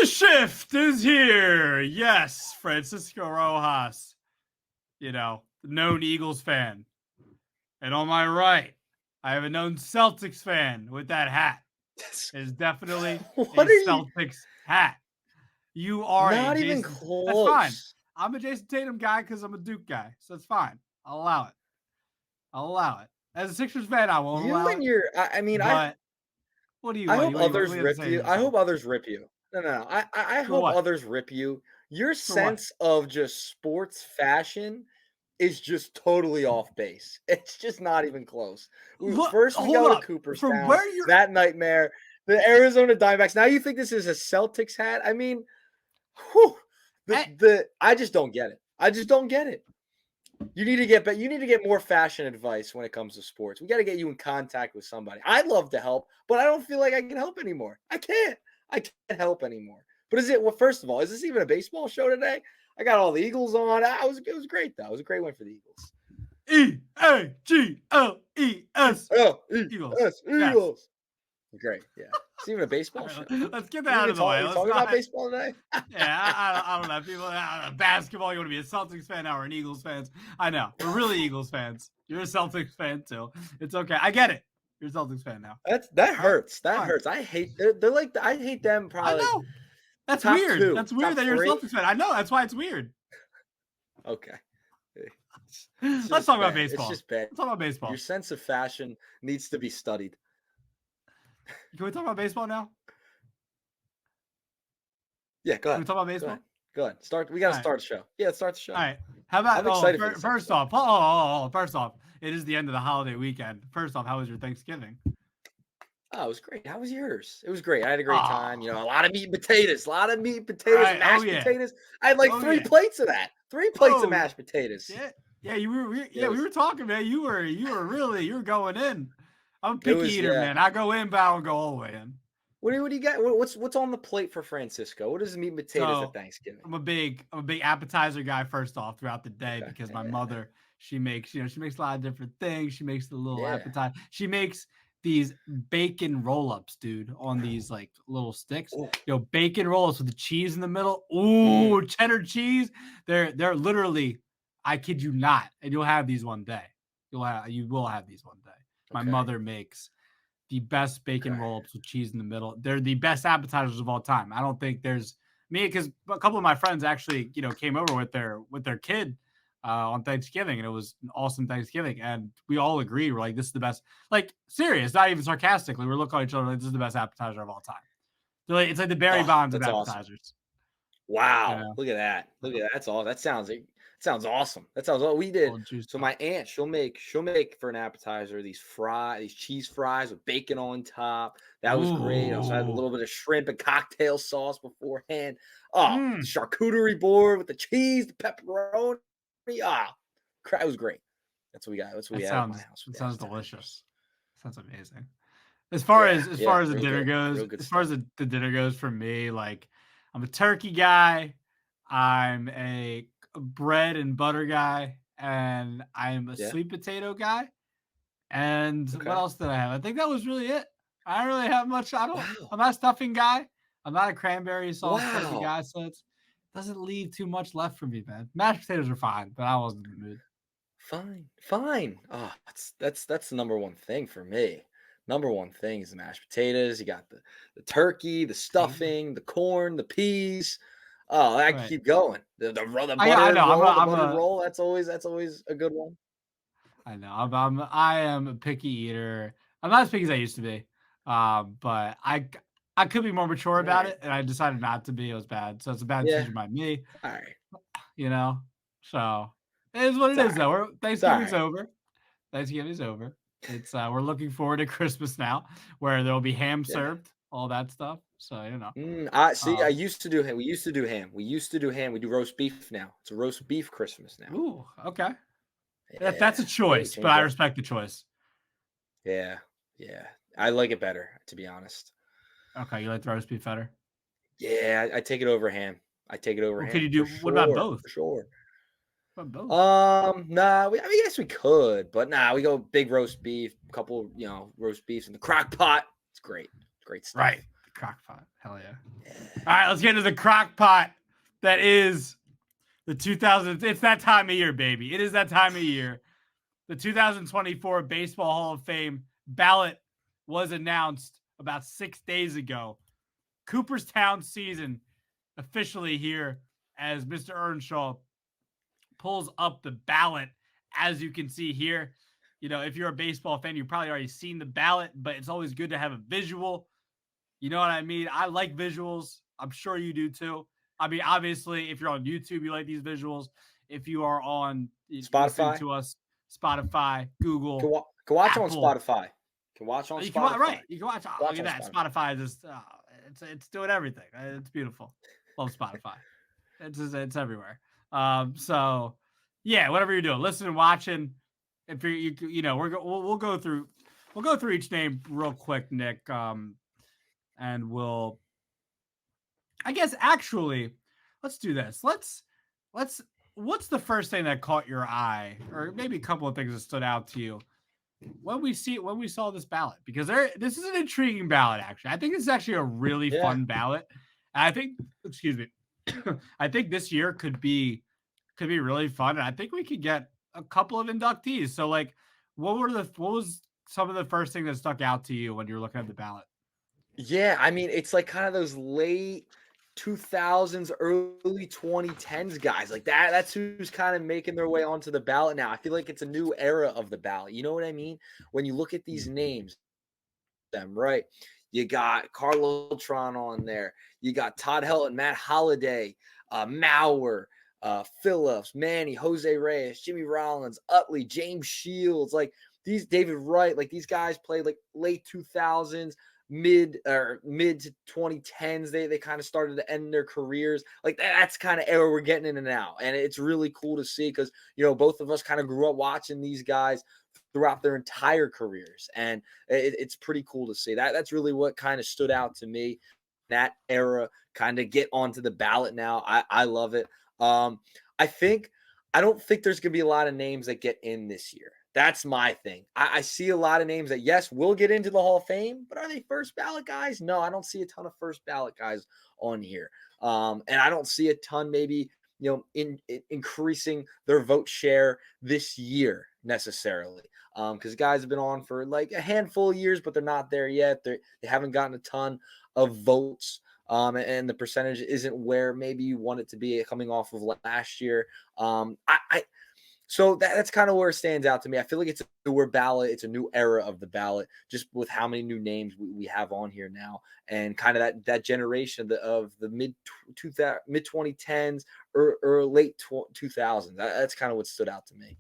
The shift is here. Yes, Francisco Rojas, the known Eagles fan. And on my right, I have a known Celtics fan with that hat. It is definitely a Celtics hat. You are not a even Jason. close. That's fine. I'm a Jason Tatum guy because I'm a Duke guy, so it's fine. I'll allow it. As a Sixers fan, I won't allow it. What do you? I hope What do others you have to rip say you. I hope others rip you. No. I hope what? others rip you. Your For what? sense of just sports fashion is just totally off base. It's just not even close. First, we go to Cooperstown. From where you're that nightmare, the Arizona Diamondbacks. Now you think this is a Celtics hat? I mean, I just don't get it. I just don't get it. You need to get more fashion advice when it comes to sports. We got to get you in contact with somebody. I'd love to help, but I don't feel like I can help anymore. I can't help anymore. But first of all, is this even a baseball show today? I got all the Eagles on. It was great though. It was a great win for the Eagles. Eagles. Eagles. Great. Yeah. It's even a baseball show. Let's get that out of the way. Let's talk about baseball today. I don't know. People, basketball, you want to be a Celtics fan now or an Eagles fan? I know. We're really Eagles fans. You're a Celtics fan too. It's okay. I get it. You're a Celtics fan now. That hurts. That hurts. I hate. They're like. I hate them. Probably. I know. That's weird. Two, that's weird that you're a Celtics fan. I know. That's why it's weird. Okay. Let's talk about baseball. It's just bad. Let's talk about baseball. Your sense of fashion needs to be studied. Can we talk about baseball now? Yeah, go ahead. Can we talk about baseball? Go ahead. We got to start the show. Yeah, let's start the show. All right. How about first off, it is the end of the holiday weekend. First off, how was your Thanksgiving? Oh, it was great. How was yours? It was great. I had a great time. A lot of meat and potatoes. Mashed potatoes. I had like 3 plates of that. 3 plates of mashed potatoes. Yeah, we were talking, man. You were going in. I'm a picky eater, man. I go in, but I don't go all the way in. What do you got? What's on the plate for Francisco? What is meat and potatoes at Thanksgiving? I'm a big appetizer guy first off throughout the day because my mother, she makes a lot of different things. She makes the little appetizer. She makes these bacon roll-ups, dude, on these like little sticks. Bacon rolls with the cheese in the middle. Ooh, cheddar cheese. They're literally, I kid you not, and you'll have these one day. You will have these one day. My mother makes the best bacon roll-ups with cheese in the middle. They're the best appetizers of all time. I don't think there's because a couple of my friends actually, came over with their kid on Thanksgiving, and it was an awesome Thanksgiving. And we all agreed, we're like, this is the best. Like, serious, not even sarcastically. We're looking at each other like, this is the best appetizer of all time. It's like the Barry Bonds of appetizers. Awesome. Wow, look at that! That's all. That sounds awesome. That sounds what we did. So my aunt, she'll make for an appetizer these cheese fries with bacon on top. That was great. I also had a little bit of shrimp and cocktail sauce beforehand. The charcuterie board with the cheese, the pepperoni. It was great. That's what we got. That's what we had at my house. It sounds delicious. Sounds amazing. As far as the dinner goes, for me, like, I'm a turkey guy. I'm a bread and butter guy, and I'm a sweet potato guy. And what else did I have? I think that was really it. I don't really have much. I'm not a stuffing guy. I'm not a cranberry sauce stuffing guy, so it doesn't leave too much left for me, man. Mashed potatoes are fine, but I wasn't in the mood. Fine. Oh, that's the number one thing for me. Number one thing is the mashed potatoes. You got the turkey, the stuffing, the corn, the peas. Oh, I can keep going. The butter roll. That's always a good one. I know. I am a picky eater. I'm not as picky as I used to be. But I could be more mature about it, and I decided not to be. It was bad. So it's a bad decision by me. All right. So it is what it is, though. Thanksgiving's over. Thanksgiving's over. It's we're looking forward to Christmas now, where there'll be ham served, all that stuff. So I used to do ham. We used to do ham. We do roast beef now. It's a roast beef Christmas now. Ooh, okay. That's a choice, but I respect the choice. Yeah. I like it better, to be honest. Okay, you like the roast beef better? Yeah, I take it over ham. Ham. Could you do? What about both? For sure. Both? Nah. I guess we could, but we go big roast beef, couple, roast beefs in the crock pot. It's great. It's great stuff. Right. Crock pot. Hell yeah. All right, let's get into the crock pot that is the 2000s. It's that time of year, baby. It is that time of year. The 2024 Baseball Hall of Fame ballot was announced about 6 days ago. Cooperstown season officially here as Mr. Earnshaw pulls up the ballot. As you can see here, you know, if you're a baseball fan, you've probably already seen the ballot, but it's always good to have a visual. You know what I mean? I like visuals. I'm sure you do too. I mean, obviously, if you're on YouTube, you like these visuals. If you are on listening to us, Spotify, Google, can watch Apple. on Spotify. Can watch on Spotify. Right. You can watch. Look at that. Spotify is just it's doing everything. It's beautiful. Love Spotify. It's everywhere. So yeah, whatever you're doing, listening, watching. If you know, we'll go through each name real quick, Nick. And we'll, I guess, actually, let's do this. Let's. What's the first thing that caught your eye, or maybe a couple of things that stood out to you when we saw this ballot? Because this is an intriguing ballot. Actually, I think it's actually a really fun ballot. And I think, excuse me, I think this year could be really fun, and I think we could get a couple of inductees. So, like, what was some of the first thing that stuck out to you when you were looking at the ballot? Yeah, I mean, it's like kind of those late 2000s, early 2010s guys. Like that's who's kind of making their way onto the ballot now. I feel like it's a new era of the ballot. You know what I mean? When you look at these names, them right? You got Carl Beltran on there. You got Todd Helton, Matt Holliday, Mauer, Phillips, Manny, Jose Reyes, Jimmy Rollins, Utley, James Shields, like these David Wright, like these guys played like late 2000s, mid to 2010s. They kind of started to end their careers. Like that's kind of era we're getting into now, and it's really cool to see because you know both of us kind of grew up watching these guys throughout their entire careers, and it's pretty cool to see. That's really what kind of stood out to me. That era kind of get onto the ballot now. I love it. I don't think there's gonna be a lot of names that get in this year. That's my thing. I see a lot of names that, yes, will get into the Hall of Fame, but are they first ballot guys? No, I don't see a ton of first ballot guys on here. And I don't see a ton maybe, you know, in increasing their vote share this year necessarily. Because guys have been on for like a handful of years, but they're not there yet. They haven't gotten a ton of votes. And the percentage isn't where maybe you want it to be coming off of last year. So that's kind of where it stands out to me. I feel like it's a newer ballot. It's a new era of the ballot, just with how many new names we have on here now, and kind of that generation of the mid 2010s or late 2000s. That's kind of what stood out to me.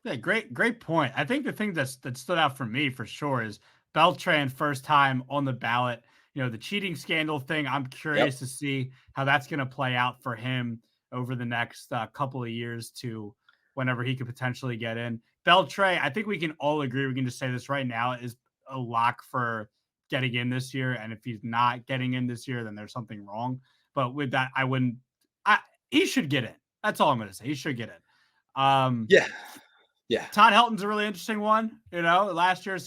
Yeah, great point. I think the thing that stood out for me for sure is Beltran first time on the ballot. You know, the cheating scandal thing. I'm curious to see how that's going to play out for him over the next couple of years to whenever he could potentially get in. Beltran, I think we can all agree, we can just say this right now, is a lock for getting in this year. And if he's not getting in this year, then there's something wrong. But with that, he should get in. That's all I'm going to say. He should get in. Yeah. Todd Helton's a really interesting one. You know, last year,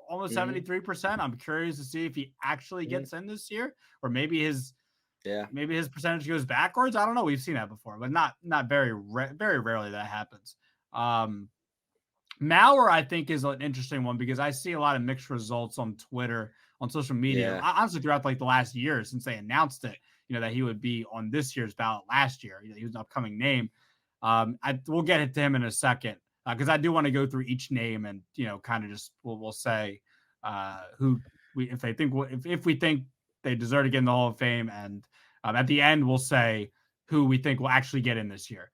almost 73%. I'm curious to see if he actually gets in this year, or maybe his percentage goes backwards. I don't know. We've seen that before, but not very rarely that happens. Mauer, I think, is an interesting one because I see a lot of mixed results on Twitter, on social media. Honestly, throughout like the last year since they announced it, you know, that he would be on this year's ballot last year. He was an upcoming name. We'll get to him in a second because I do want to go through each name and, you know, kind of just we'll say who if we think they deserve to get in the Hall of Fame, and at the end we'll say who we think will actually get in this year.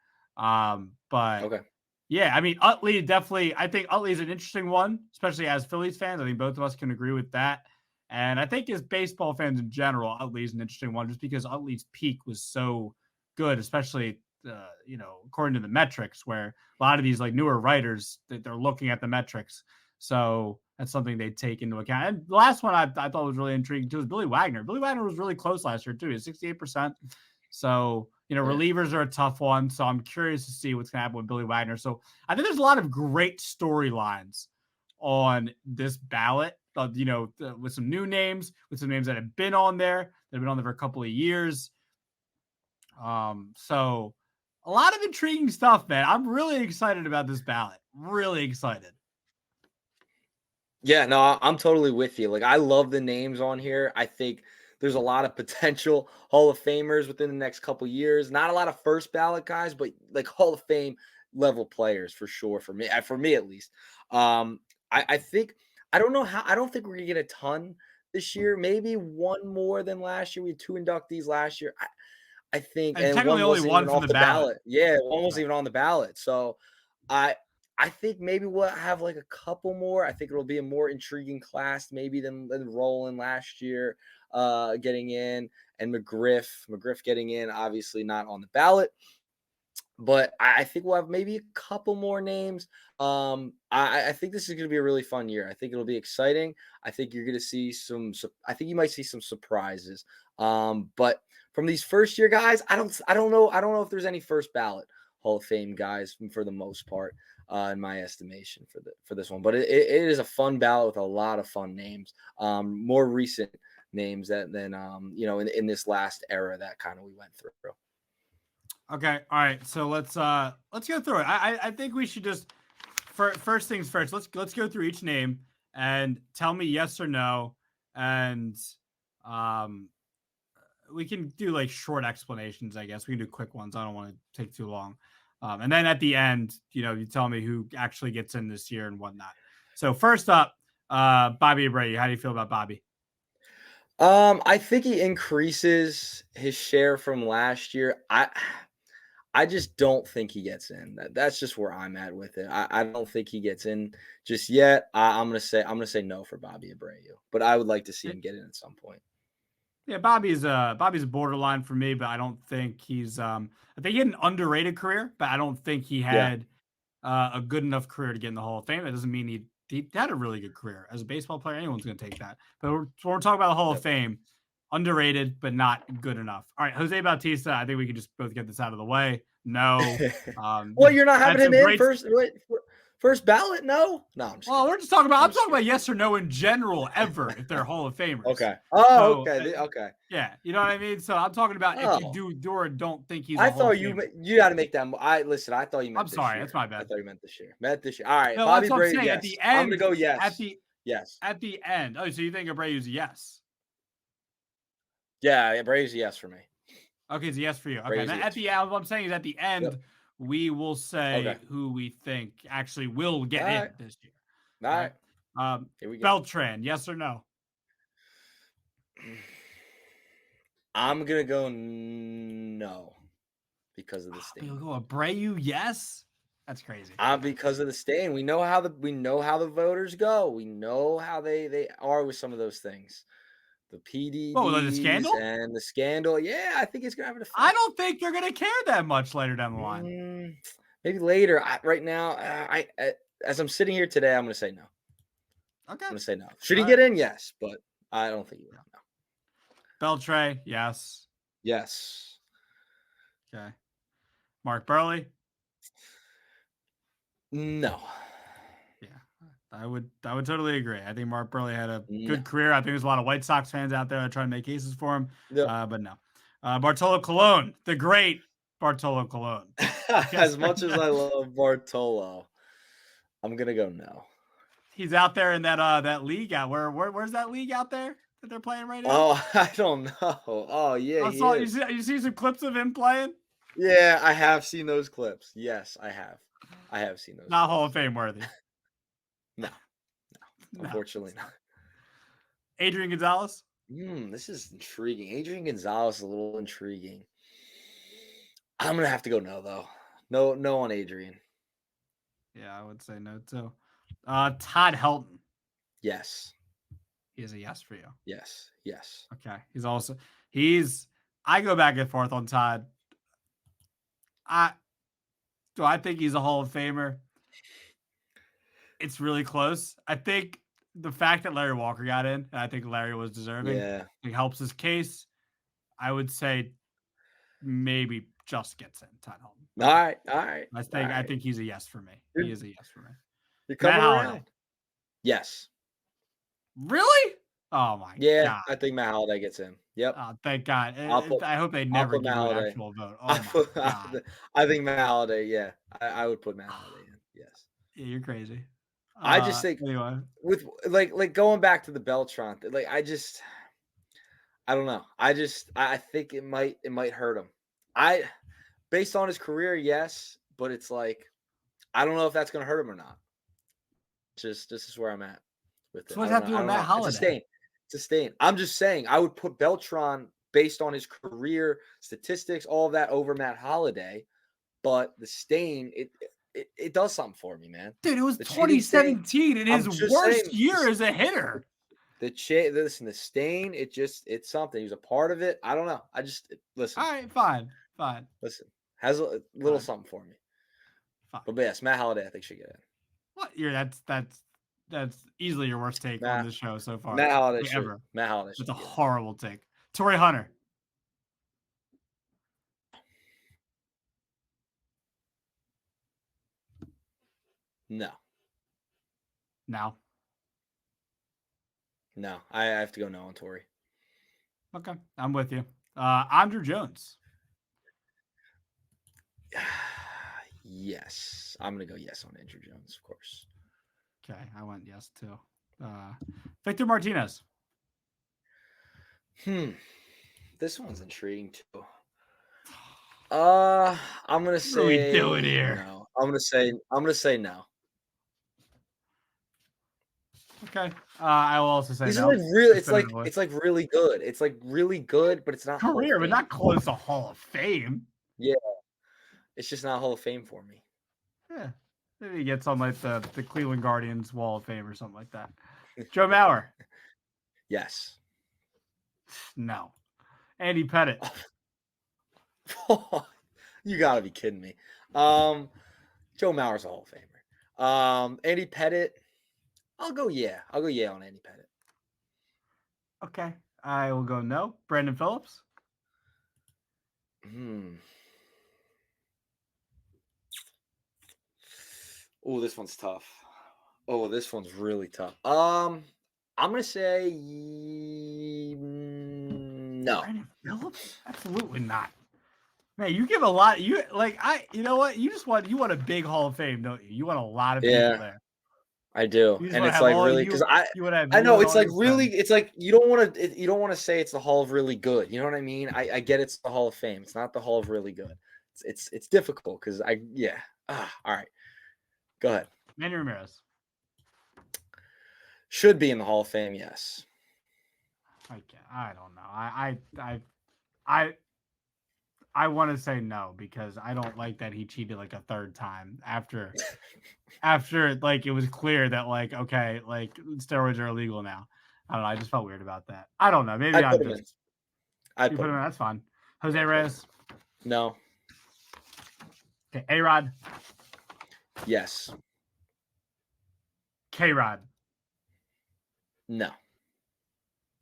Yeah, I mean, Utley definitely. I think Utley is an interesting one, especially as Phillies fans. I think both of us can agree with that. And I think as baseball fans in general, Utley is an interesting one just because Utley's peak was so good, especially, you know, according to the metrics, where a lot of these like newer writers, they're looking at the metrics. So that's something they take into account. And the last one I thought was really intriguing too was Billy Wagner. Billy Wagner was really close last year too. He's 68%. So, you know, relievers are a tough one. So I'm curious to see what's going to happen with Billy Wagner. So I think there's a lot of great storylines on this ballot. with some new names, with some names that have been on there, that have been on there for a couple of years. So a lot of intriguing stuff, man. I'm really excited about this ballot. Really excited. Yeah, no, I'm totally with you. Like, I love the names on here. I think there's a lot of potential Hall of Famers within the next couple years. Not a lot of first ballot guys, but like Hall of Fame level players for sure. For me at least. I think I don't know how. I don't think we're gonna get a ton this year. Maybe one more than last year. We had 2 inductees last year. I think, And and technically one only wasn't one even from off the the ballot. ballot. Yeah, one wasn't even on the ballot. So I I think maybe we'll have like a couple more. I think it'll be a more intriguing class maybe than Roland last year getting in, and McGriff getting in, obviously not on the ballot. But I think we'll have maybe a couple more names. I think this is going to be a really fun year. I think it'll be exciting. I think you're going to see I think you might see some surprises. But from these first year guys, I don't know. I don't know if there's any first ballot Hall of Fame guys for the most part, in my estimation for this one. But it is a fun ballot with a lot of fun names. More recent names than in this last era that kind of we went through. Okay, all right. So let's go through it. I think we should just first things first. Let's go through each name and tell me yes or no, and we can do like short explanations. I guess we can do quick ones. I don't want to take too long. And then at the end, you tell me who actually gets in this year and whatnot. So first up, Bobby Abreu. How do you feel about Bobby? I think he increases his share from last year. I just don't think he gets in. That's just where I'm at with it. I don't think he gets in just yet. I'm gonna say no for Bobby Abreu, but I would like to see him get in at some point. Yeah, Bobby's a borderline for me, but I don't think he's I think he had an underrated career, but I don't think he had a good enough career to get in the Hall of Fame. That doesn't mean he had a really good career as a baseball player. Anyone's going to take that. But when we're talking about the Hall of Fame, underrated but not good enough. All right, Jose Bautista. I think we can just both get this out of the way. No. Well, you're not having him in first ballot? No. I'm just kidding. I'm talking about yes or no in general ever if they're Hall of Famers. Okay. Oh, so, okay. Okay. Yeah, you know what I mean. So I'm talking about if you do or don't think he's. I thought you got to make that. I thought you meant. I'm sorry, that's my bad. I thought you meant this year. All right, no, Bobby Abreu. Yes. At the end, I'm gonna go yes. Yes. At the end. Oh, so you think Abreu's a yes? Yeah, Abreu's a yes for me. Okay, it's a yes for you. Okay, at the end, what I'm saying is at the end, we will say who we think actually will get in this year. All right. Here we go. Beltran, yes or no? I'm gonna go no because of the stain. You'll go Abreu, yes. That's crazy. Because of the stain. We know how the voters go. We know how they are with some of those things. The PDDs the scandal and the scandal. Yeah, I think it's gonna have an effect. I don't think they're gonna care that much later down the line. Maybe later. Right now, as I'm sitting here today, I'm gonna say no. Okay. I'm gonna say no. Should he get in? Yes, but I don't think he will. No. Beltray, yes. Yes. Okay. Mark Burley? No. Yeah, I would totally agree. I think Mark Burley had a good career. I think there's a lot of White Sox fans out there that try to make cases for him. But no. Bartolo Colon, the great Bartolo Colon. As much as I love Bartolo, I'm gonna go no. He's out there in that league out. Where's that league out there that they're playing right now? Oh, I don't know. Oh yeah. You see some clips of him playing? Yeah, I have seen those clips. Yes, I have. I have seen those. Not clips. Hall of Fame worthy. No. Unfortunately not. Adrian Gonzalez? This is intriguing. Adrian Gonzalez is a little intriguing. I'm gonna have to go no though. No on Adrian. Yeah, I would say no too. Todd Helton. Yes. He is a yes for you. Yes. Okay. I go back and forth on Todd. Do I think he's a Hall of Famer? It's really close. I think the fact that Larry Walker got in, and I think Larry was deserving, it helps his case. I would say maybe just gets in, Todd Helton. All right. I think he's a yes for me. He is a yes for me. You're coming around. Yes. Really? Oh my Yeah, god. I think Matt Holliday gets in. Yep. Oh, thank God. I I hope they I'll never put give Matt you an Holliday. actual vote. I Oh my put god. I think Matt Holliday, yeah. I would put Matt Holliday in. Yes. Yeah, you're crazy. I just think Anyway. with like going back to the Beltron, like I don't know. I think it might hurt him. I based on his career, yes, but it's like I don't know if that's gonna hurt him or not. Just this is where I'm at with it. So I what's don't that know. to do I with don't Matt know. It's a Holliday? stain. It's a stain. I'm just saying I would put Beltron based on his career, statistics, all of that over Matt Holliday. But the stain, it does something for me, man. Dude, it was The cheating stain. 2017 in I'm his just worst saying. year as a hitter. Listen, the stain. It's something. He was a part of it. I don't know. Listen. All right, fine. Fine. Listen. Has a little Fine. something for me. Fine. But yes, Matt Holliday, I think should get in. What? That's easily your worst take on this show so far. Matt Holliday should. Ever. Matt Holliday should. It's a horrible take. Torrey Hunter. No. No. No. I have to go no on Torrey. Okay. I'm with you. Andrew Jones. Yes. I'm gonna go yes on Andrew Jones, of course. Okay, I went yes too. Victor Martinez. This one's intriguing too. I'm gonna say what are we doing here? No. I'm gonna say no. Okay. I will also say These no. are like really it's like really good. It's like really good, but it's not career, but not close to Hall of Fame. Yeah. It's just not Hall of Fame for me. Yeah. Maybe he gets on like the Cleveland Guardians Wall of Fame or something like that. Joe Mauer. Yes. No. Andy Pettit. You gotta be kidding me. Joe Mauer's a Hall of Famer. Andy Pettit. I'll go yeah on Andy Pettit. Okay. I will go no. Brandon Phillips. Oh, this one's tough. Oh, this one's really tough. I'm gonna say no. Brandon Phillips? Absolutely not. Man, you give a lot. You know what? You want a big Hall of Fame, don't you? You want a lot of people there. I do, and it's like really because I know it's like really it's like you don't want to say it's the Hall of Really Good. You know what I mean? I get it's the Hall of Fame. It's not the Hall of Really Good. It's difficult because all right. Go ahead. Manny Ramirez should be in the Hall of Fame. Yes. I don't know. I want to say no because I don't like that he cheated like a third time after like it was clear that like okay, like steroids are illegal now. I don't know. I just felt weird about that. I don't know. Maybe I'd put him in. I'd put him in. That's fine. Jose Reyes. No. Okay, A-Rod. Yes. K-Rod. No.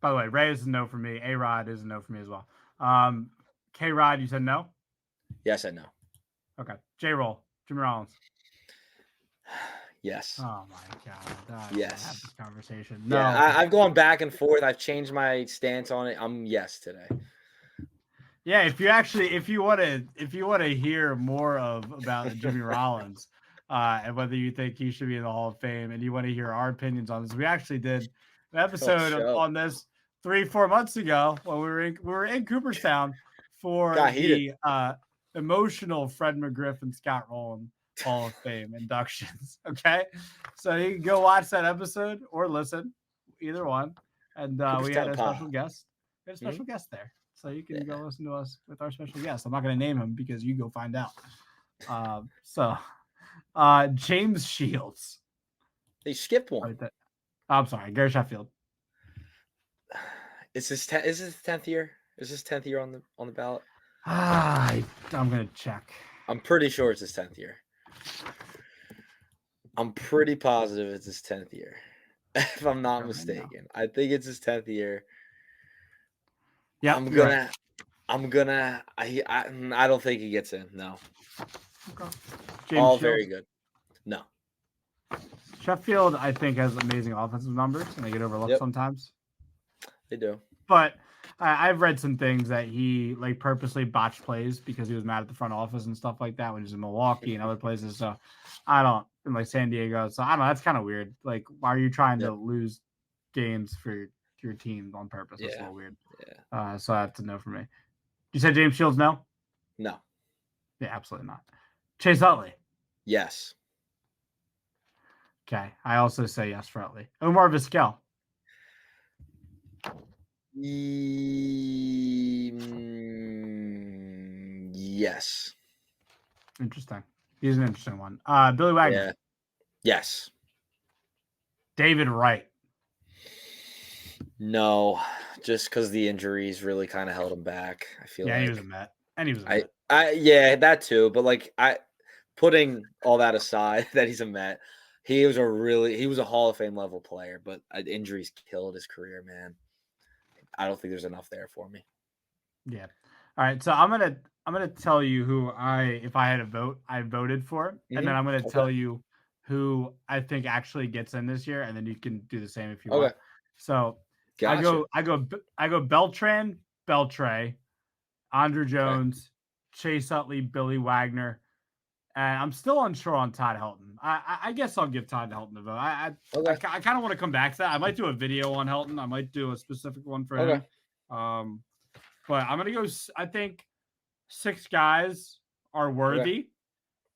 By the way, Reyes is a no for me. A-Rod is a no for me as well. K-Rod, you said no? Yes, I know. Okay. J-Roll. Jimmy Rollins. Yes. Oh my God. Yes. Have this conversation. No. Yeah, I've gone back and forth. I've changed my stance on it. I'm yes today. Yeah, if you want to hear more about Jimmy Rollins and whether you think he should be in the Hall of Fame and you want to hear our opinions on this, we actually did an episode on this 3-4 months ago when we were in Cooperstown for the emotional Fred McGriff and Scott Rowland Hall of Fame inductions. Okay, so you can go watch that episode or listen, either one. And we had a special guest. We had a special guest there, so you can go listen to us with our special guest. I'm not going to name him because you go find out. James Shields. They skipped one. I'm sorry, Gary Sheffield. Is this 10th year? Is this 10th year on the ballot? I'm gonna check. I'm pretty sure it's his 10th year. I'm pretty positive it's his 10th year, if I'm not mistaken. I think it's his 10th year. Yeah, I don't think he gets in. No. Okay. All Shields? Very good. No. Sheffield, I think, has amazing offensive numbers, and they get overlooked sometimes. They do. But I've read some things that he like purposely botched plays because he was mad at the front office and stuff like that when he was in Milwaukee and other places. So I don't, in like San Diego. So I don't know. That's kind of weird. Like, why are you trying to lose games for your team on purpose? That's a little weird. Yeah. So I have to know for me. You said James Shields, no? No. Yeah, absolutely not. Chase Utley. Yes. Okay. I also say yes for Utley. Omar Vizquel. Yes. Interesting. He's an interesting one. Billy Wagner. Yeah. Yes. David Wright. No, just because the injuries really kind of held him back. I feel like he was a Met. And he was a Met. Yeah, that too. But like putting all that aside, that he's a Met, he was a Hall of Fame level player, but injuries killed his career, man. I don't think there's enough there for me. Yeah. All right. So I'm gonna tell you who if I had a vote, I voted for, and then I'm gonna tell you who I think actually gets in this year, and then you can do the same if you want. So gotcha. I go Beltran, Beltre, Andrew Jones, Chase Utley, Billy Wagner, and I'm still unsure on Todd Helton. I guess I'll give Todd Helton a vote. I kind of want to come back to that. I might do a video on Helton. I might do a specific one for him. But I'm gonna go. I think 6 guys are worthy.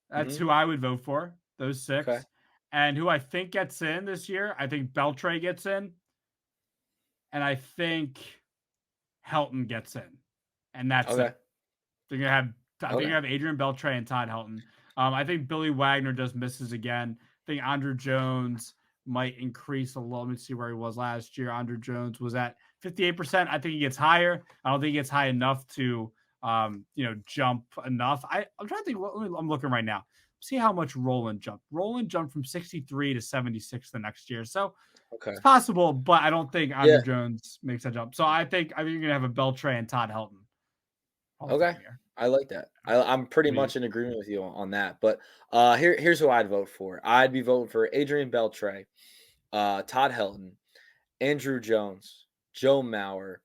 That's who I would vote for. Those 6, and who I think gets in this year. I think Beltre gets in, and I think Helton gets in, and that's it. They're gonna have. I think you have Adrian Beltre and Todd Helton. I think Billy Wagner just misses again. I think Andrew Jones might increase a little. Let me see where he was last year. Andrew Jones was at 58%. I think he gets higher. I don't think he gets high enough to, jump enough. I'm trying to think. I'm looking right now. See how much Roland jumped. Roland jumped from 63 to 76 the next year. So it's possible, but I don't think Andrew Jones makes that jump. So I think you're going to have a Beltre and Todd Helton. I like that. I'm pretty much in agreement with you on that. But here's who I'd vote for. I'd be voting for Adrian Beltre, Todd Helton, Andrew Jones, Joe Mauer,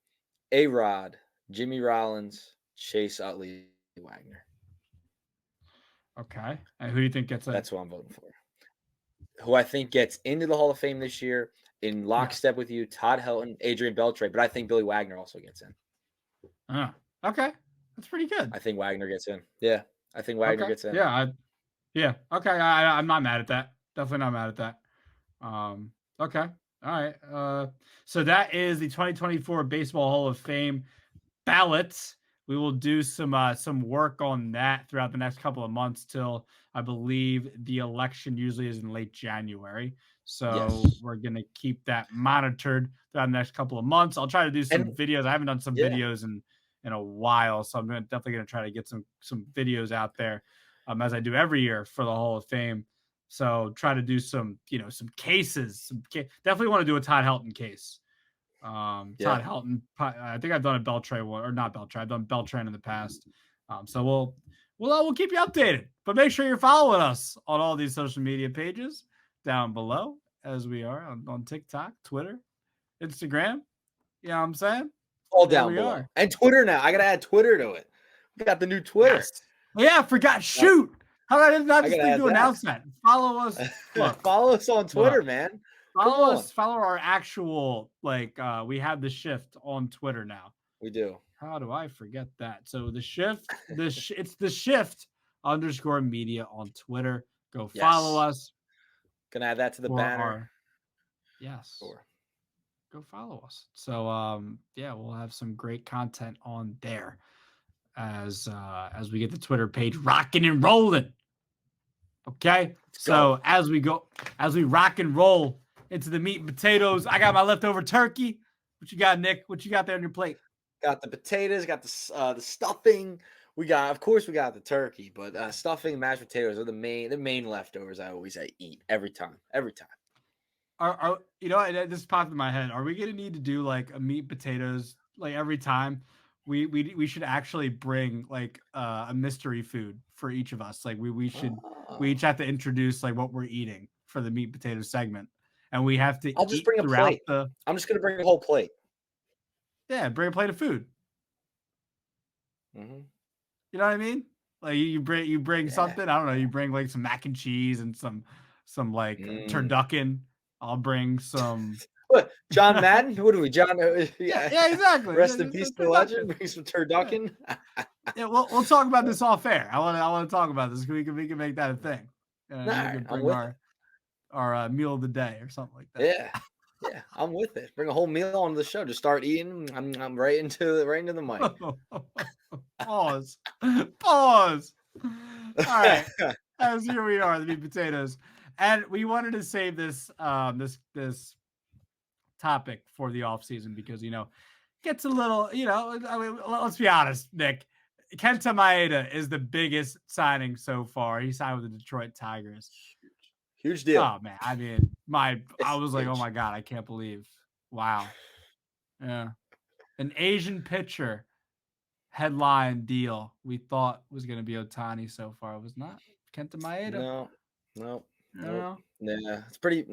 A-Rod, Jimmy Rollins, Chase Utley, Wagner. Okay. And who do you think gets in? That's who I'm voting for. Who I think gets into the Hall of Fame this year in lockstep with you, Todd Helton, Adrian Beltre. But I think Billy Wagner also gets in. Okay. That's pretty good. I think Wagner gets in. Yeah, I think Wagner gets in. Yeah. Okay. I'm not mad at that. Definitely not mad at that. Okay. All right. So that is the 2024 Baseball Hall of Fame ballots. We will do some work on that throughout the next couple of months till I believe the election usually is in late January. So we're going to keep that monitored throughout the next couple of months. I'll try to do some videos. I haven't done some videos in a while, so I'm definitely going to try to get some videos out there as I do every year for the Hall of Fame. So try to do some cases. Definitely want to do a Todd Helton case. Todd Helton. I think I've done a Beltre one, or not Beltre. I've done Beltran in the past. So we'll keep you updated. But make sure you're following us on all these social media pages down below, as we are on TikTok, Twitter, Instagram. You know what I'm saying? All down below. And Twitter now. I gotta add Twitter to it. We got the new Twitter. Yes. Yeah, I forgot. Shoot. How did I not just think to announce that? Follow us. Look, follow us on Twitter, man. Follow us. Follow our actual, we have the shift on Twitter now. We do. How do I forget that? So the shift, it's the shift _media on Twitter. Go follow us. Gonna add that to the banner. Yes. Go follow us. So we'll have some great content on there as we get the Twitter page rocking and rolling. Okay. So as we rock and roll into the meat and potatoes, I got my leftover turkey. What you got, Nick? What you got there on your plate? Got the potatoes, got the stuffing. Of course we got the turkey, but stuffing and mashed potatoes are the main leftovers I eat every time. Are this popped in my head. Are we gonna need to do like a meat potatoes every time? We should actually bring a mystery food for each of us. We each have to introduce what we're eating for the meat and potato segment, and we have to I'll just eat bring a throughout plate. the. I'm just gonna bring a whole plate. Yeah, bring a plate of food. Mm-hmm. You know what I mean? Like you bring Yeah. something. I don't know. You bring like some mac and cheese and some like turducken. I'll bring some. What, John Madden? What are we, John? Yeah, exactly. Rest in peace to the legend. Bring some turducken. Yeah, we'll talk about this off air. I want to talk about this. We can make that a thing. All We right, can I'm bring with it. our meal of the day or something like that. Yeah, I'm with it. Bring a whole meal onto the show. Just start eating. I'm right into the mic. Pause. All right. As here we are, the meat potatoes, and we wanted to save this this topic for the off season because gets a little I mean, let's be honest, Nick. Kenta Maeda is the biggest signing so far. He signed with the Detroit Tigers. Huge deal. Oh man, I mean, I was like, oh my god, I can't believe. Wow. Yeah. An Asian pitcher headline deal we thought was going to be Ohtani so far. It was not. Kenta Maeda. No. Yeah. It's pretty,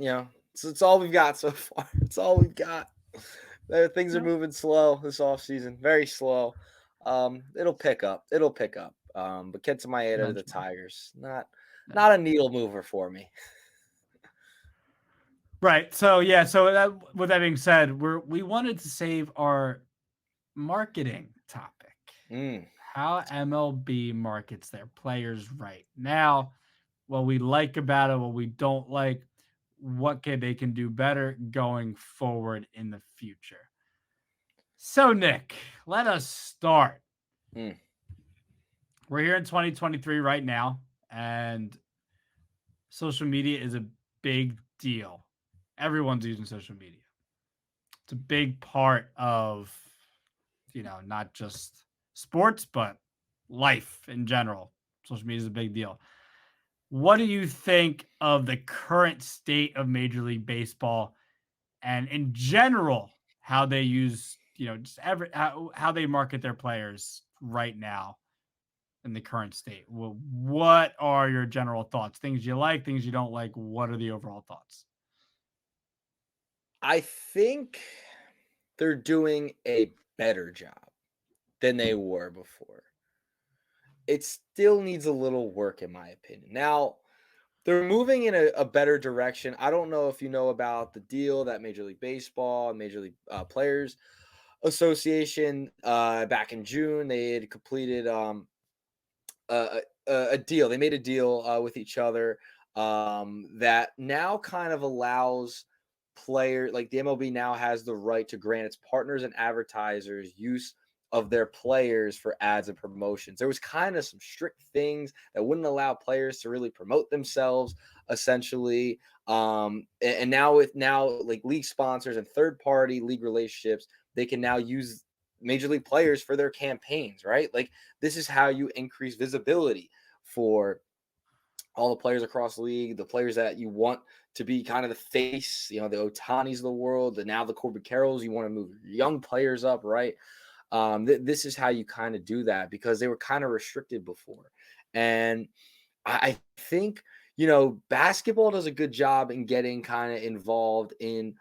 it's all we've got so far. It's all we've got. Things are moving slow this offseason, very slow. It'll pick up. But Kenta Maeda to the Tigers, not a needle mover for me. Right. So yeah. So with that being said, we wanted to save our marketing topic. How MLB markets their players right now. What we like about it, what we don't like, they can do better going forward in the future. So Nick, let us start. We're here in 2023 right now, and social media is a big deal. Everyone's using social media. It's a big part of, not just sports, but life in general. Social media is a big deal. What do you think of the current state of Major League Baseball and in general, how they use, just how they market their players right now in the current state? Well, what are your general thoughts? Things you like, things you don't like. What are the overall thoughts? I think they're doing a better job than they were before. It still needs a little work, in my opinion. Now, they're moving in a better direction. I don't know if you know about the deal that Major League Baseball and Major League Players Association back in June, they had completed a deal. They made a deal with each other that now kind of allows like the MLB now has the right to grant its partners and advertisers use of their players for ads and promotions. There was kind of some strict things that wouldn't allow players to really promote themselves, essentially. And now with like league sponsors and third-party league relationships, they can now use major league players for their campaigns, right? Like this is how you increase visibility for all the players across the league, the players that you want to be kind of the face, the Ohtanis of the world, now the Corbin Carrolls, you want to move young players up, right? This is how you kind of do that because they were kind of restricted before. And I think, basketball does a good job in getting kind of involved in,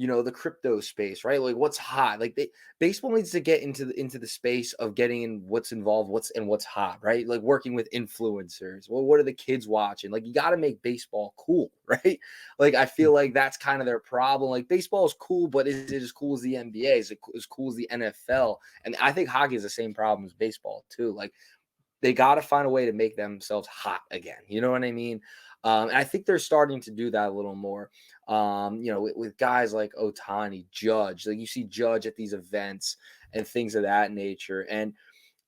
the crypto space, right? Like what's hot. Like baseball needs to get into the space of getting in what's involved, what's hot, right? Like working with influencers. Well, what are the kids watching? Like you got to make baseball cool, right? Like I feel like that's kind of their problem. Like baseball is cool, but is it as cool as the NBA? Is it as cool as the NFL? And I think hockey is the same problem as baseball too. Like they got to find a way to make themselves hot again. You know what I mean? And I think they're starting to do that a little more. With guys like Ohtani, Judge, like you see Judge at these events and things of that nature. And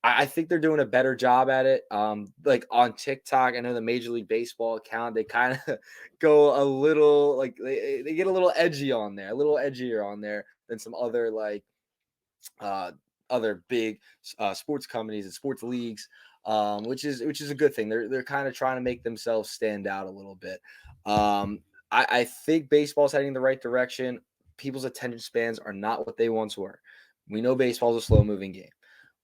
I think they're doing a better job at it. Like on TikTok, I know the Major League Baseball account, they kind of go a little like they get a little edgy on there, a little edgier on there than some other like other big sports companies and sports leagues. Which is a good thing. They're kind of trying to make themselves stand out a little bit. I think baseball's heading in the right direction. People's attention spans are not what they once were. We know baseball's a slow moving game.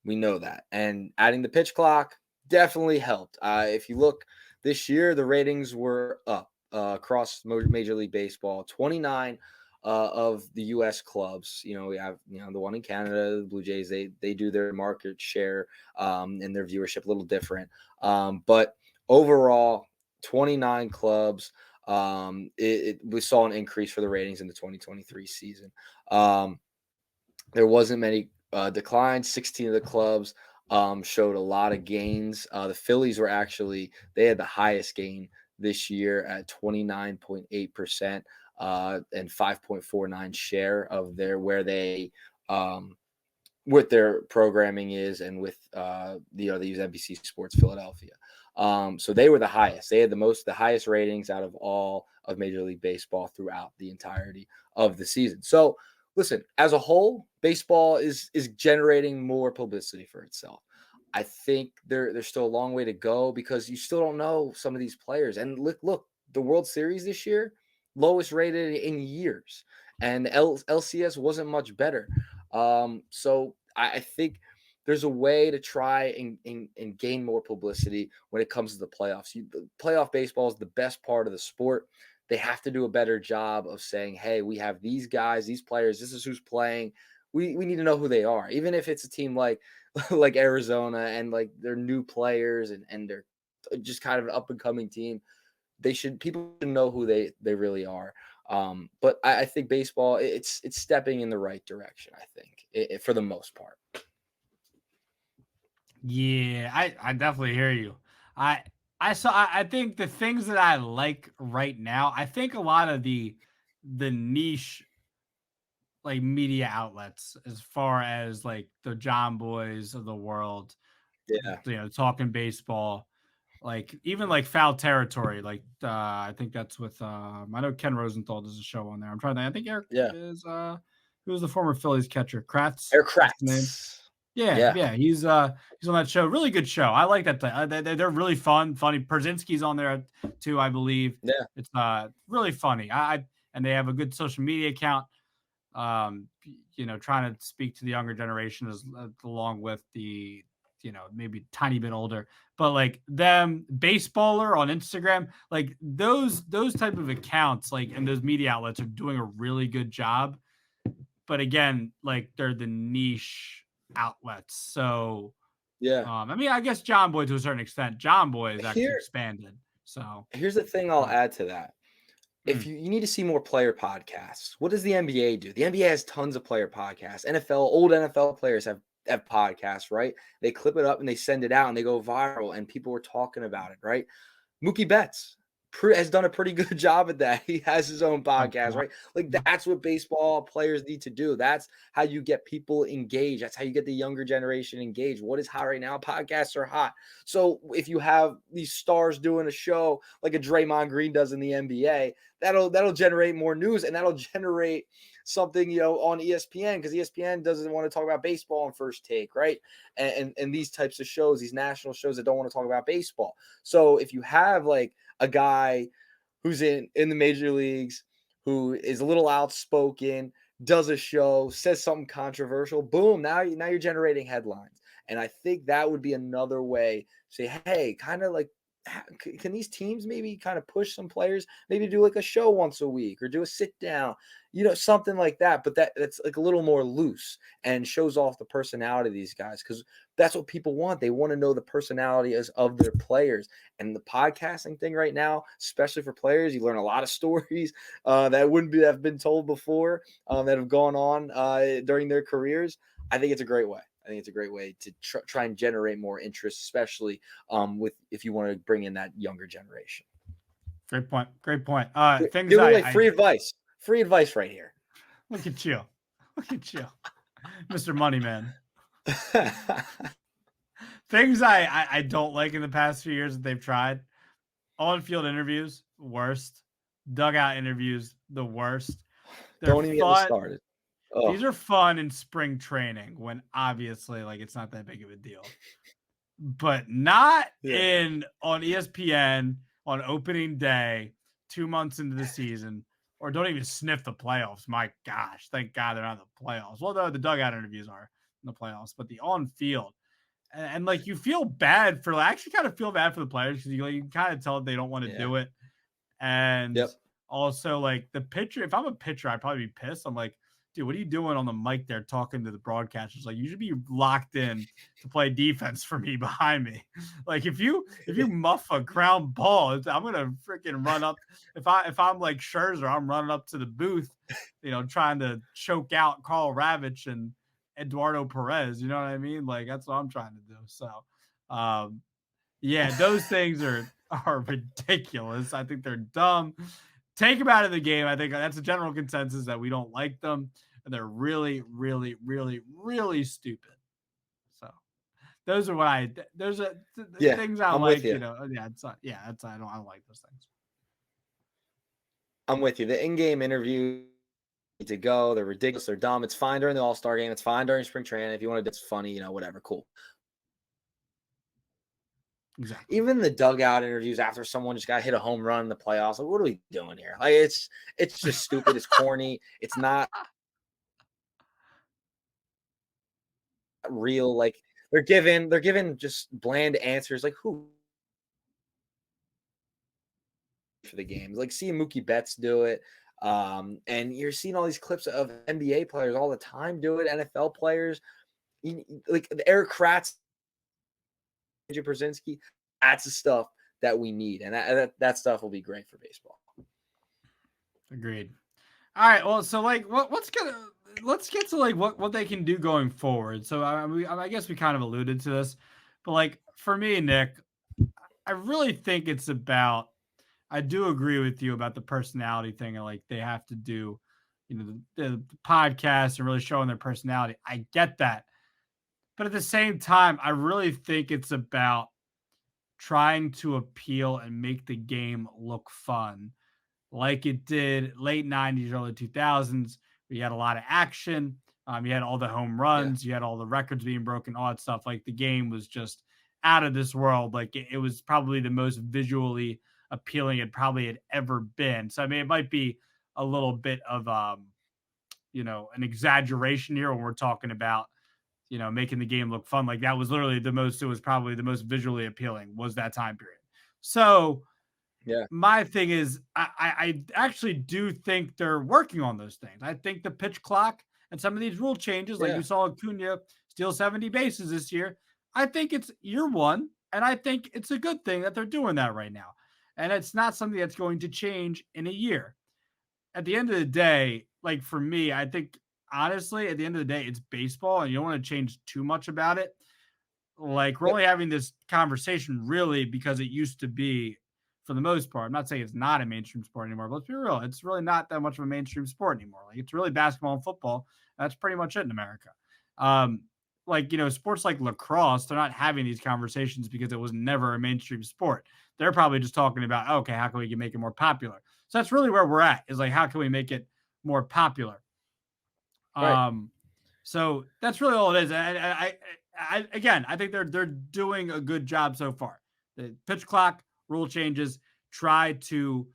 We know that. And adding the pitch clock definitely helped. If you look this year, the ratings were up across Major League Baseball, 29 of the U.S. clubs. We have the one in Canada, the Blue Jays. They do their market share and their viewership a little different, but overall, 29 clubs. We saw an increase for the ratings in the 2023 season. There wasn't many declines. 16 of the clubs showed a lot of gains. The Phillies they had the highest gain this year at 29.8% and 5.49 share of where they what their programming is, and with they use NBC Sports Philadelphia. So they were the highest. They had the highest ratings out of all of Major League Baseball throughout the entirety of the season. So listen, as a whole, baseball is generating more publicity for itself. I think there's still a long way to go because you still don't know some of these players. And look, the World Series this year, lowest rated in years, and the LCS wasn't much better. So I think there's a way to try and gain more publicity when it comes to the playoffs. The playoff baseball is the best part of the sport. They have to do a better job of saying, hey, we have these guys, these players, this is who's playing. We need to know who they are. Even if it's a team like Arizona and like they're new players and they're just kind of an up and coming team, people should know who they really are. But I think baseball, it's stepping in the right direction, I think, for the most part. Yeah, I definitely hear you. I think the things that I like right now, I think a lot of the niche like media outlets, as far as like the John Boys of the world, talking baseball, like even like Foul Territory, like I think that's with I know Ken Rosenthal does a show on there. I'm trying to think. I think Eric is who was the former Phillies catcher? Kratz. Eric Kratz. Name. Yeah. He's on that show. Really good show. I like that. They're really fun, funny. Perzinski's on there too, I believe. Yeah, it's really funny. And they have a good social media account. Trying to speak to the younger generation along with the maybe tiny bit older, but like them baseballer on Instagram, like those type of accounts, like, and those media outlets are doing a really good job. But again, like they're the niche outlets. So I mean, I guess John Boy to a certain extent. John Boy is actually expanded. So here's the thing I'll add to that. If you need to see more player podcasts, what does the NBA do? The NBA has tons of player podcasts. Old NFL players have podcasts, right? They clip it up and they send it out and they go viral and people are talking about it, right? Mookie Betts has done a pretty good job at that. He has his own podcast, right? Like that's what baseball players need to do. That's how you get people engaged. That's how you get the younger generation engaged. What is hot right now? Podcasts are hot. So if you have these stars doing a show like a Draymond Green does in the NBA, that'll generate more news and that'll generate something, on ESPN, because ESPN doesn't want to talk about baseball on First Take, right? And these types of shows, these national shows that don't want to talk about baseball. So if you have like a guy who's in the major leagues, who is a little outspoken, does a show, says something controversial, boom, now you're generating headlines. And I think that would be another way to say, hey, kind of like, can these teams maybe kind of push some players, maybe do like a show once a week or do a sit down, something like that. But that's like a little more loose and shows off the personality of these guys, because that's what people want. They want to know the personality of their players. And the podcasting thing right now, especially for players, you learn a lot of stories that wouldn't have been told before, that have gone on during their careers. I think it's a great way. I think it's a great way to try and generate more interest, especially if you want to bring in that younger generation. Great point. Things free advice right here. Look at you, Mr. Moneyman. Things I don't like in the past few years that they've tried: on-field interviews, worst; dugout interviews, the worst. Don't even get me started. Oh. These are fun in spring training when obviously like it's not that big of a deal, but not on ESPN on opening day, 2 months into the season, or don't even sniff the playoffs. My gosh, thank God they're not in the playoffs. Well, the dugout interviews are in the playoffs, but the on field, and like you feel bad for, I actually kind of feel bad for the players, because you can kind of tell they don't want to do it. And Yep. also, like, the pitcher, if I'm a pitcher, I'd probably be pissed. I'm like, dude, what are you doing on the mic there talking to the broadcasters? Like, you should be locked in to play defense for me behind me. Like, if you muff a ground ball, I'm gonna freaking run up. If I'm like Scherzer, I'm running up to the booth, trying to choke out Carl Ravitch and Eduardo Perez. You know what I mean? Like, that's what I'm trying to do. So, um, yeah, those things are ridiculous. I think they're dumb. Take them out of the game. I think that's a general consensus that we don't like them, and they're really, really, really, really stupid. So those are what I. Those are the Yeah, things I I'm with like. you. Yeah, it's not. Yeah, it's I don't like those things. I'm with you. The in-game interview need to go. They're ridiculous. They're dumb. It's fine during the All-Star game. It's fine during spring training. If you want to, it's funny, whatever. Cool. Exactly. Even the dugout interviews after someone just got hit a home run in the playoffs. Like, what are we doing here? Like, it's just stupid. It's corny. It's not real. Like, they're given just bland answers. Like, who for the games? Like, seeing Mookie Betts do it. And you're seeing all these clips of NBA players all the time do it, NFL players. Like Eric Kratz, Andrew Brzezinski, that's the stuff that we need. And that stuff will be great for baseball. Agreed. All right. Well, so like, let's get to like what they can do going forward. So I guess we kind of alluded to this, but like for me, Nick, I really think it's about. I do agree with you about the personality thing, and like they have to do, the podcast and really showing their personality. I get that, but at the same time, I really think it's about trying to appeal and make the game look fun like it did late 90s, early 2000s. We had a lot of action. You had all the home Yeah. runs, you had all the records being broken, all that stuff. Like the game was just out of this world. Like it was probably the most visually appealing it probably had ever been. So I mean, it might be a little bit of an exaggeration here when we're talking about making the game look fun. Like that was literally it was probably the most visually appealing was that time period. So Yeah. my thing is, I actually do think they're working on those things. I think the pitch clock and some of these rule changes, like Yeah. you saw Acuna steal 70 bases this year, I think it's year one, and I think it's a good thing that they're doing that right now. And it's not something that's going to change in a year. At the end of the day, like for me, I think honestly, at the end of the day, it's baseball, and you don't want to change too much about it. Like we're Yep. only having this conversation really because it used to be, for the most part. I'm not saying it's not a mainstream sport anymore, but let's be real, it's really not that much of a mainstream sport anymore. Like it's really basketball and football. That's pretty much it in America. Um, like sports like lacrosse, they're not having these conversations because it was never a mainstream sport. They're probably just talking about, okay, how can we make it more popular? So that's really where we're at. Is like, how can we make it more popular? Right. So that's really all it is. Again, I think they're doing a good job so far. The pitch clock rule changes, try to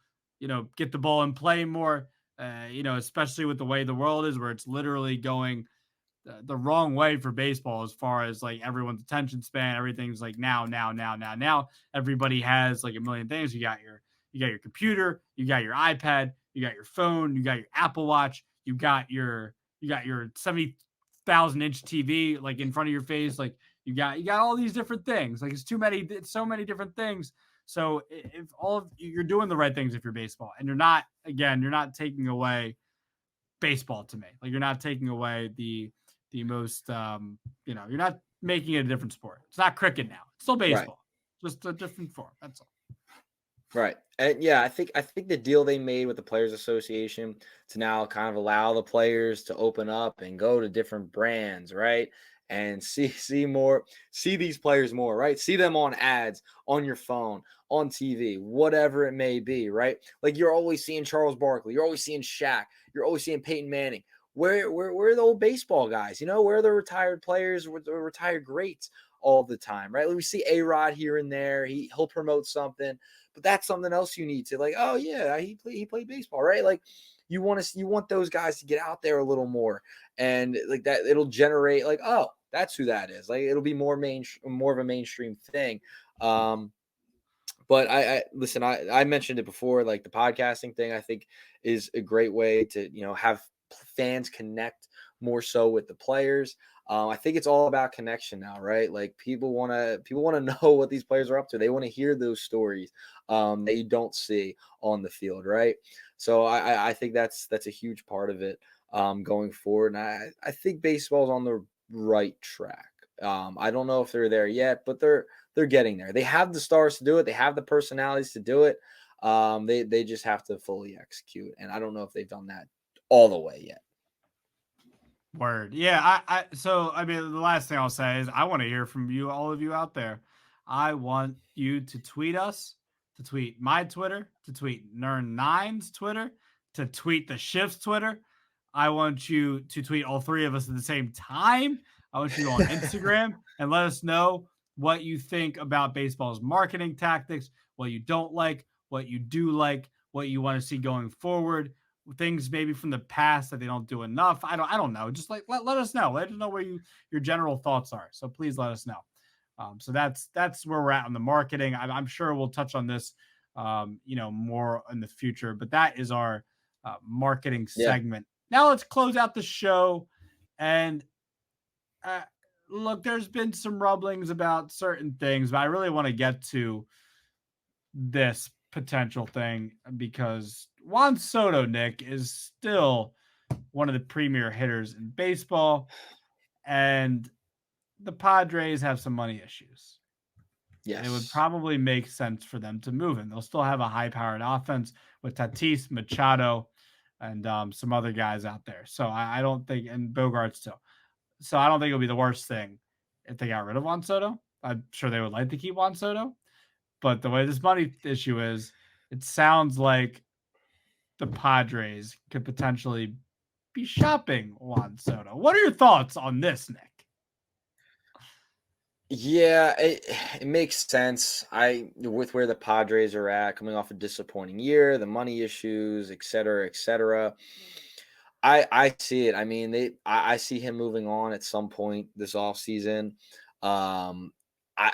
get the ball in play more. Especially with the way the world is, where it's literally going the wrong way for baseball as far as like everyone's attention span. Everything's like now, now, now, now, now. Everybody has like a million things. You got your computer, you got your iPad, you got your phone, you got your Apple Watch, you got your 70,000-inch TV like in front of your face. Like you got all these different things. Like it's so many different things. So if all of you're doing the right things if you're baseball, and you're not taking away baseball to me. Like you're not taking away the most you're not making it a different sport. It's not cricket now. It's still Right. baseball. Just a different form. That's all. Right. And yeah, I think the deal they made with the Players Association to now kind of allow the players to open up and go to different brands, right? And see these players more, right? See them on ads, on your phone, on TV, whatever it may be, right? Like you're always seeing Charles Barkley, you're always seeing Shaq, you're always seeing Peyton Manning. Where are the old baseball guys? Where are the retired players, where the retired greats all the time, right? Like we see A-Rod here and there. He'll promote something. But that's something else you need to like, oh yeah, he played baseball, right? Like you want those guys to get out there a little more, and like that it'll generate like, oh, that's who that is. Like it'll be more of a mainstream thing. But I listen, I mentioned it before, like the podcasting thing, I think is a great way to, have fans connect more so with the players. I think it's all about connection now, right? Like people want to know what these players are up to. They want to hear those stories that you don't see on the field, right? So I think that's a huge part of it going forward. And I think baseball's on the right track. I don't know if they're there yet, but they're getting there. They have the stars to do it. They have the personalities to do it. They just have to fully execute, and I don't know if they've done that all the way yet. Word. Yeah. I mean, the last thing I'll say is I want to hear from you, all of you out there. I want you to tweet us, to tweet my Twitter, to tweet Nern9's Twitter, to tweet the Shift's Twitter. I want you to tweet all three of us at the same time. I want you to go on Instagram and let us know what you think about baseball's marketing tactics, what you don't like, what you do like, what you want to see going forward, things maybe from the past that they don't do enough. I don't know. Just like let us know. Let us know where your general thoughts are. So please let us know. So that's where we're at on the marketing. I'm sure we'll touch on this, more in the future. But that is our marketing Yeah, segment. Now let's close out the show. And uh, look, there's been some rumblings about certain things, but I really want to get to this potential thing because Juan Soto, Nick, is still one of the premier hitters in baseball, and the Padres have some money issues. It would yes, probably make sense for them to move him. They'll still have a high-powered offense with Tatis, Machado, and some other guys out there. So I don't think, and Bogarts too. So I don't think it'll be the worst thing if they got rid of Juan Soto. I'm sure they would like to keep Juan Soto, but the way this money issue is, it sounds like the Padres could potentially be shopping Juan Soto. What are your thoughts on this, Nick? yeah, it makes sense. With where the Padres are at, coming off a disappointing year, the money issues, et cetera, et cetera. I see it. I mean, I see him moving on at some point this offseason. Um, I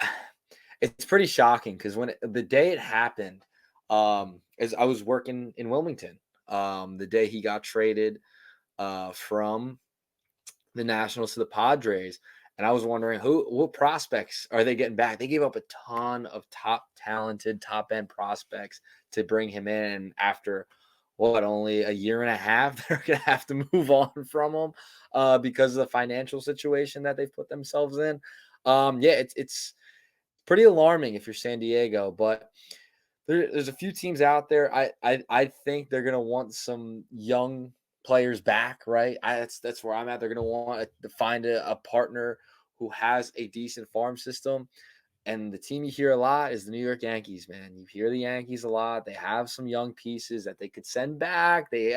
It's pretty shocking because the day it happened, as I was working in Wilmington, the day he got traded from the Nationals to the Padres, and I was wondering what prospects are they getting back? They gave up a ton of top talented, top end prospects to bring him in after what only a year and a half. They're gonna have to move on from him because of the financial situation that they've put themselves in. Yeah, it's pretty alarming if you're San Diego, but there's a few teams out there. I think they're gonna want some young players back, right? That's where I'm at. They're gonna want to find a partner who has a decent farm system. And the team you hear a lot is the New York Yankees, man. You hear the Yankees a lot. They have some young pieces that they could send back. They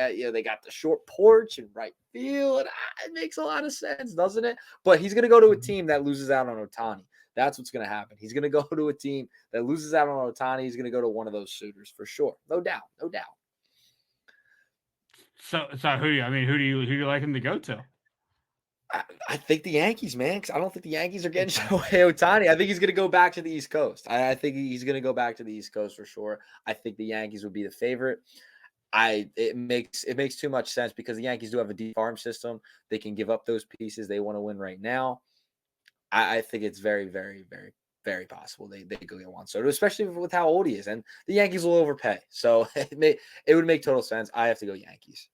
got the short porch and right field. It makes a lot of sense, doesn't it? But he's going to go to a team that loses out on Ohtani. That's what's going to happen. He's going to go to a team that loses out on Ohtani. He's going to go to one of those suitors for sure, no doubt, no doubt. So who do you like him to go to? I think the Yankees, man, because I don't think the Yankees are getting Shohei Ohtani. I think he's going to go back to the East Coast. I think he's going to go back to the East Coast for sure. I think the Yankees would be the favorite. It makes too much sense because the Yankees do have a deep farm system. They can give up those pieces. They want to win right now. I think it's very, very, very, very possible they go get Juan Soto, especially with how old he is. And the Yankees will overpay. So it would make total sense. I have to go Yankees.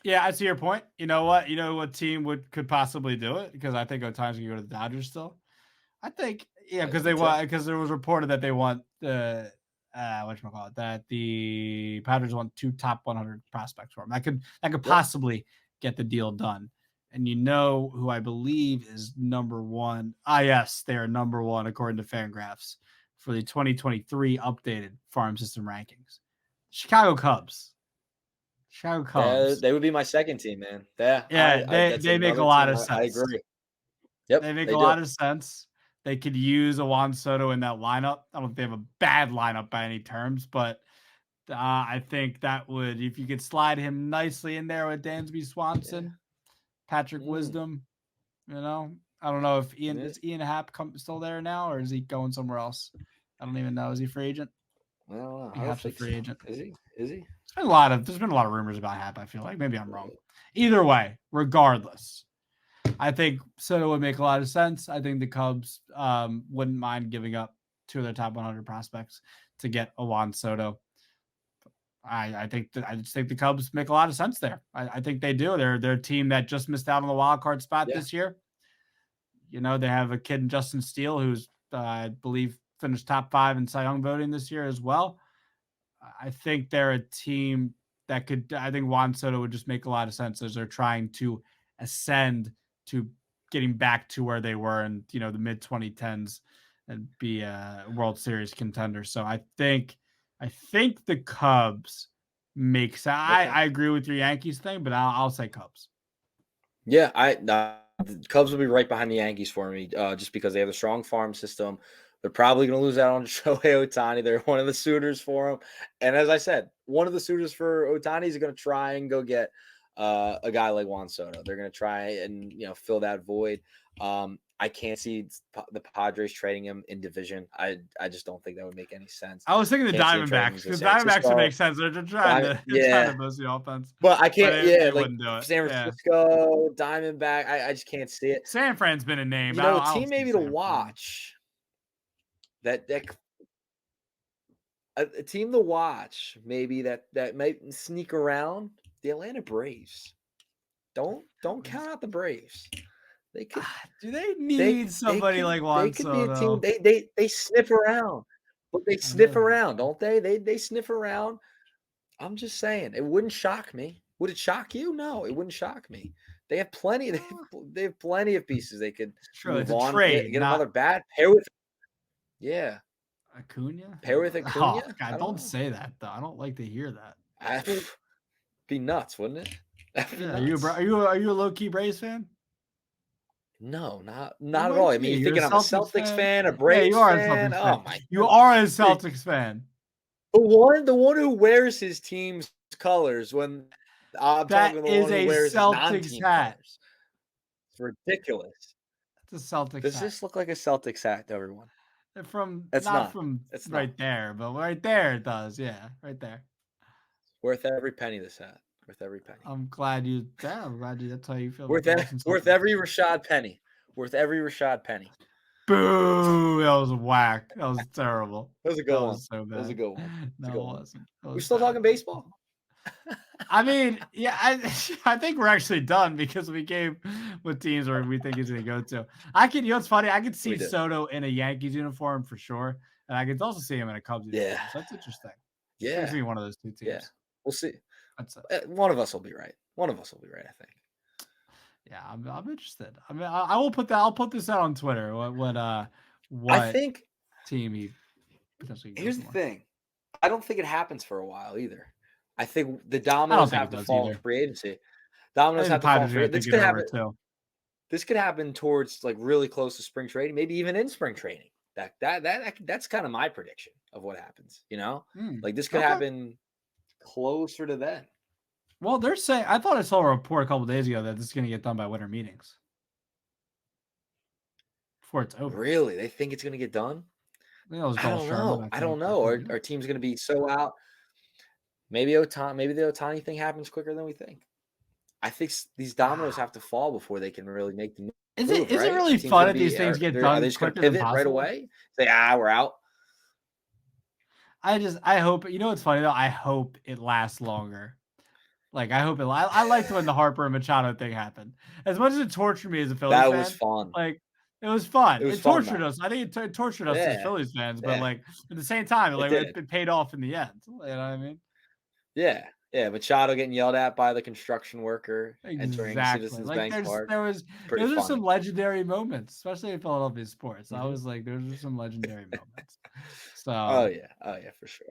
Yeah, I see your point. You know what? You know what team could possibly do it? Because I think Otani's gonna go to the Dodgers still. I think, yeah, because Me too. there was reported that they want whatchamacallit, that the Padres want 2 top 100 prospects for him. That could Yep. possibly get the deal done. And you know who I believe is number one? Ah, yes, they are number one according to Fangraphs for the 2023 updated farm system rankings. Chicago Cubs. Chicago Cubs. They would be my second team, man. Yeah, Yeah, that's they make a another lot team. of I sense. agree. Yep, They make they a do. lot of sense. They could use a Juan Soto in that lineup. I don't think they have a bad lineup by any terms, but I think that would, if you could slide him nicely in there with Dansby Yeah. Swanson, Patrick Mm. Wisdom, I don't know if Yeah. Ian Happ still there now, or is he going somewhere else? I don't even know. Is he free agent? Well, He has a free agent. Is he? Is he? There's been a lot of rumors about Hap. I feel like maybe I'm wrong. Either way, regardless, I think Soto would make a lot of sense. I think the Cubs wouldn't mind giving up 2 of their top 100 prospects to get a Juan Soto. I just think the Cubs make a lot of sense there. I think they do. They're a team that just missed out on the wild card spot this year. You know, they have a kid in Justin Steele who's I believe finished top 5 in Cy Young voting this year as well. I think they're a team that could. I think Juan Soto would just make a lot of sense as they're trying to ascend to getting back to where they were in the mid 2010s and be a World Series contender. So I think the Cubs makes. I agree with your Yankees thing, but I'll say Cubs. Yeah, the Cubs will be right behind the Yankees for me, just because they have a strong farm system. They're probably going to lose out on Shohei Ohtani. They're one of the suitors for him. And as I said, one of the suitors for Ohtani is going to try and go get a guy like Juan Soto. They're going to try and fill that void. I can't see the Padres trading him in division. I just don't think that would make any sense. I was thinking the Diamondbacks, because Diamondbacks would make sense. They're trying to boost the offense. But I can't. They like wouldn't do it. San Francisco, Diamondback. I just can't see it. San Fran's been a name. A team maybe to watch. A team to watch, maybe that might sneak around. The Atlanta Braves. Don't count out the Braves. They could. Do they need somebody like Juan Soto? They could be a team. They sniff around, but they sniff around, don't they? They sniff around. I'm just saying, it wouldn't shock me. Would it shock you? No, it wouldn't shock me. They have plenty. They have plenty of pieces they could move on. Get another bat. Pair with. Yeah. Acuna? Pair with Acuna? Oh, God, don't say that, though. I don't like to hear that. Be nuts, wouldn't it? Yeah, are you a low-key Braves fan? No, not at all. I mean, you're thinking I'm a Celtics fan, a Braves fan? Oh, my! You are a Celtics fan. The one who wears his team's colors when I'm talking about the one who wears his non-team colors. It's ridiculous. It's a Celtics hat. Does this look like a Celtics hat to everyone? It's not right there, but right there it does. Yeah, right there. Worth every penny, this hat. Worth every penny. I'm glad you. That's how you feel. Worth every Rashad penny. Worth every Rashad penny. Boo! That was whack. That was terrible. That was a good one. So bad. That was a good one. No, it wasn't. We're still talking baseball. I mean, yeah, I think we're actually done because we came with teams where we think he's going to go to. What's funny? I could see Soto in a Yankees uniform for sure, and I could also see him in a Cubs uniform. Yeah, so that's interesting. Yeah, it's be one of those two teams. Yeah, we'll see. One of us will be right. One of us will be right, I think. Yeah, I'm interested. I mean, I will put that. I'll put this out on Twitter. What I think team he potentially. Here's the thing. I don't think it happens for a while either. I think the dominoes have to fall in free agency. Dominoes have to fall in free agency. This could happen too. This could happen towards like really close to spring trading, maybe even in spring training. That's kind of my prediction of what happens. Like this could happen closer to then. Well, they're saying. I thought I saw a report a couple of days ago that this is going to get done by winter meetings before it's over. Really? They think it's going to get done? I don't know. I don't know. Our team's going to be so out. Maybe the Ohtani thing happens quicker than we think. I think these dominoes have to fall before they can really make the move. Is it really fun if these things get done? Are they just going to pivot right away? Say, we're out. I hope. You know what's funny though? I hope it lasts longer. Like I hope I liked when the Harper and Machado thing happened. As much as it tortured me as a Phillies fan, that was fun. Like it was fun. It tortured us. I think it tortured us as Phillies fans, but like at the same time, it paid off in the end. You know what I mean? Yeah. Yeah, Machado getting yelled at by the construction worker entering Citizens Bank Park. There were some legendary moments, especially in Philadelphia sports. I was like, those are some legendary moments. So Oh yeah, for sure.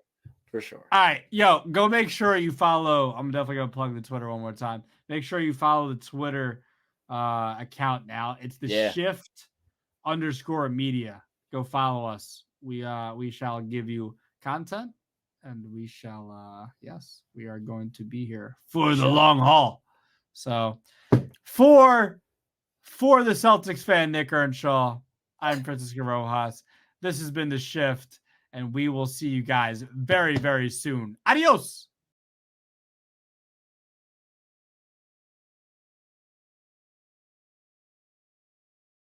For sure. All right, yo, go make sure you follow. I'm definitely gonna plug the Twitter one more time. Make sure you follow the Twitter account now. It's the shift_media. Go follow us. We shall give you content. And we shall, we are going to be here for the long haul. So, for the Celtics fan, Nick Earnshaw, I'm Francisco Rojas. This has been The Shift. and we will see you guys very, very soon. Adios.